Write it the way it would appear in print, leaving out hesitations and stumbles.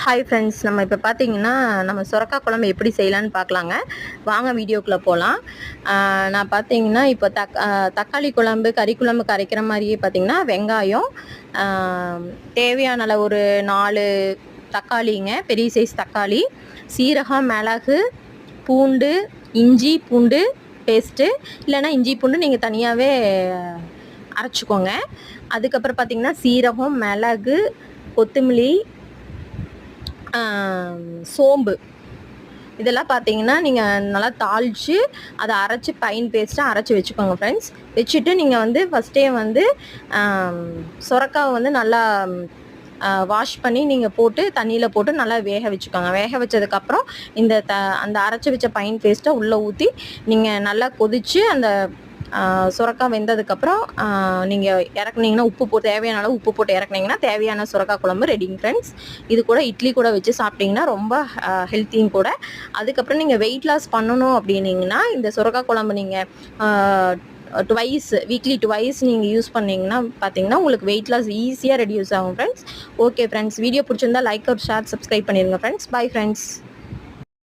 Hi friends, நம்ம இப்போ பார்த்தீங்கன்னா நம்ம சுரக்காய் குழம்பு எப்படி செய்யலான்னு பார்க்கலாங்க. வாங்க வீடியோக்குள்ளே போகலாம். நான் பார்த்தீங்கன்னா இப்போ தக்காளி குழம்பு, கறி குழம்பு கரைக்கிற மாதிரியே பார்த்தீங்கன்னா வெங்காயம், தேவையான அளவு ஒரு 4 தக்காளிங்க, பெரிய சைஸ் தக்காளி, சீரகம், மிளகு, பூண்டு, இஞ்சி பூண்டு பேஸ்ட்டு, இல்லைன்னா இஞ்சி பூண்டு நீங்கள் தனியாகவே அரைச்சிக்கோங்க. அதுக்கப்புறம் பார்த்தீங்கன்னா சீரகம், மிளகு, கொத்தமல்லி, சோம்பு இதெல்லாம் பார்த்தீங்கன்னா நீங்கள் நல்லா தாளித்து அதை அரைச்சி பைன் பேஸ்ட்டாக அரைச்சி வச்சுக்கோங்க ஃப்ரெண்ட்ஸ். வச்சுட்டு நீங்கள் வந்து ஃபஸ்ட்டே வந்து சுரக்காவை வந்து நல்லா வாஷ் பண்ணி நீங்கள் போட்டு தண்ணியில் போட்டு நல்லா வேக வச்சுக்கோங்க. வேக வச்சதுக்கப்புறம் அந்த அரைச்சி வச்ச பைன் பேஸ்ட்டை உள்ளே ஊற்றி நீங்கள் நல்லா கொதித்து அந்த சுரக்காய் வெந்ததுக்கப்புறம் நீங்கள் இறக்குனீங்கன்னா தேவையான அளவு உப்பு போட்டு இறக்குனீங்கன்னா தேவையான சுரக்காய் குழம்பு ரெடிங்க ஃப்ரெண்ட்ஸ். இது கூட இட்லி கூட வச்சு சாப்பிட்டிங்கன்னா ரொம்ப ஹெல்த்தியும் கூட. அதுக்கப்புறம் நீங்கள் வெயிட் லாஸ் பண்ணணும் அப்படின்னீங்கன்னா இந்த சுரக்காய் குழம்பு நீங்கள் வீக்லி டுவைஸ் நீங்கள் யூஸ் பண்ணிங்கன்னா பார்த்தீங்கன்னா உங்களுக்கு வெயிட் லாஸ் ஈஸியாக ரெடியூஸ் ஆகும் ஃப்ரெண்ட்ஸ். ஓகே ஃப்ரெண்ட்ஸ், வீடியோ பிடிச்சிருந்தா லைக், ஷேர், சப்ஸ்கிரைப் பண்ணிடுங்க ஃப்ரெண்ட்ஸ். Bye friends.